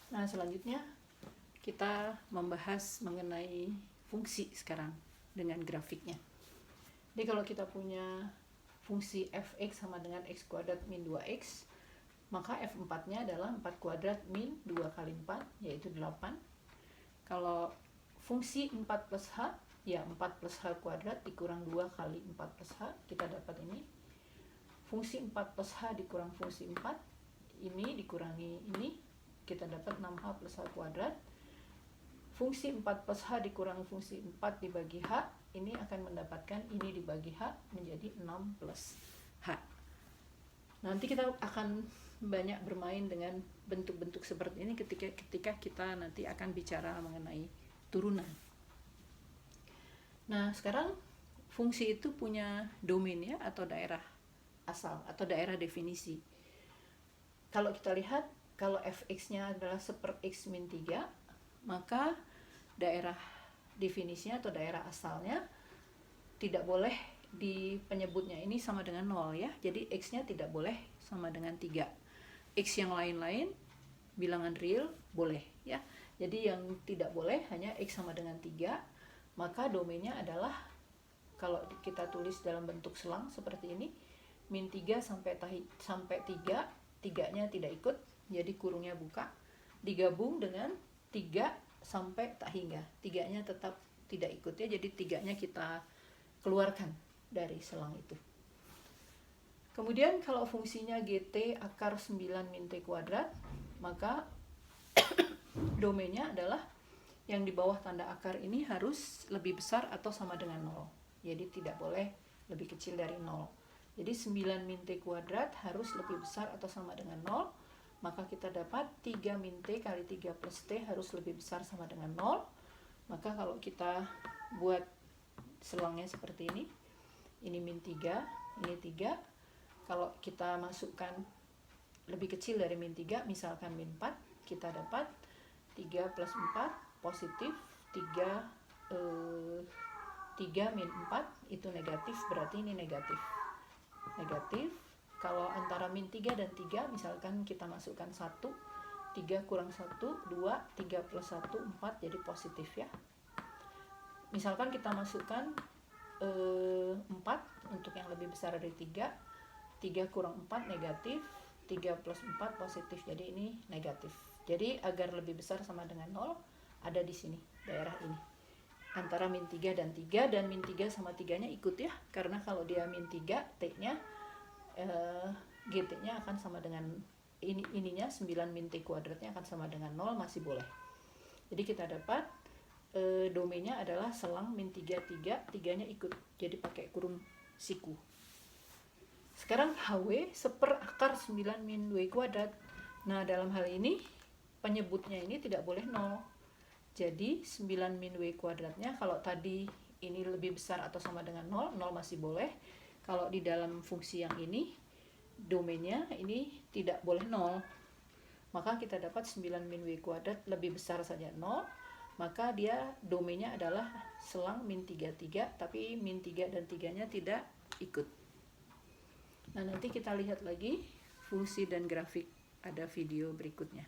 Nah, selanjutnya kita membahas mengenai fungsi sekarang dengan grafiknya. Jadi kalau kita punya fungsi fx sama dengan x kuadrat min 2x, maka f4-nya adalah 4 kuadrat min 2 kali 4, yaitu 8. Kalau fungsi 4 plus h, ya 4 plus h kuadrat dikurang 2 kali 4 plus h, kita dapat ini. Fungsi 4 plus h dikurang fungsi 4, ini dikurangi ini, kita dapat 6h plus h kuadrat. Fungsi 4 plus h dikurang fungsi 4 dibagi h, ini akan mendapatkan ini dibagi h menjadi 6 plus h. Nanti kita akan banyak bermain dengan bentuk-bentuk seperti ini ketika kita nanti akan bicara mengenai turunan. Nah, sekarang fungsi itu punya domain ya, atau daerah asal atau daerah definisi. Kalau kita lihat, kalau fx-nya adalah 1/x min 3, maka daerah definisinya atau daerah asalnya tidak boleh di penyebutnya ini sama dengan 0 ya. Jadi x-nya tidak boleh sama dengan 3. X yang lain-lain bilangan real boleh ya. Jadi yang tidak boleh hanya x sama dengan 3. Maka domainnya adalah, kalau kita tulis dalam bentuk selang seperti ini, min 3 sampai 3, 3-nya tidak ikut, jadi kurungnya buka, digabung dengan 3 sampai tak hingga, 3-nya tetap tidak ikut ya, jadi 3-nya kita keluarkan dari selang itu. Kemudian kalau fungsinya gt akar 9 min t kuadrat, maka domainnya adalah yang di bawah tanda akar ini harus lebih besar atau sama dengan 0. Jadi tidak boleh lebih kecil dari 0. Jadi 9 min t kuadrat harus lebih besar atau sama dengan 0. Maka kita dapat 3 min t kali 3 plus t harus lebih besar sama dengan 0. Maka kalau kita buat selangnya seperti ini min 3, ini 3. Kalau kita masukkan lebih kecil dari min 3, misalkan min 4, kita dapat 3 plus 4 positif, 3 min 4 itu negatif, berarti ini negatif. Kalau antara min 3 dan 3, misalkan kita masukkan 1, 3 kurang 1, 2, 3 plus 1, 4, jadi positif ya. Misalkan kita masukkan 4 untuk yang lebih besar dari 3, 3 kurang 4 negatif, 3 plus 4 positif, jadi ini negatif. Jadi agar lebih besar sama dengan 0, ada di sini, daerah ini. Antara min 3 dan 3, dan min 3 sama 3-nya ikut ya, karena kalau dia min 3, t-nya gt-nya akan sama dengan ininya 9 min t kuadratnya akan sama dengan 0, masih boleh. Jadi kita dapat domainnya adalah selang min 3, 3-nya ikut, jadi pakai kurung siku. Sekarang hw 1/9 min w kuadrat. Nah, dalam hal ini penyebutnya ini tidak boleh 0. Jadi 9 min w kuadratnya, kalau tadi ini lebih besar atau sama dengan 0, 0 masih boleh. Kalau di dalam fungsi yang ini, domainnya ini tidak boleh 0. Maka kita dapat 9 min w kuadrat lebih besar saja 0. Maka dia domainnya adalah selang min 3, 3, tapi min 3 dan 3-nya tidak ikut. Nah, nanti kita lihat lagi fungsi dan grafik, ada video berikutnya.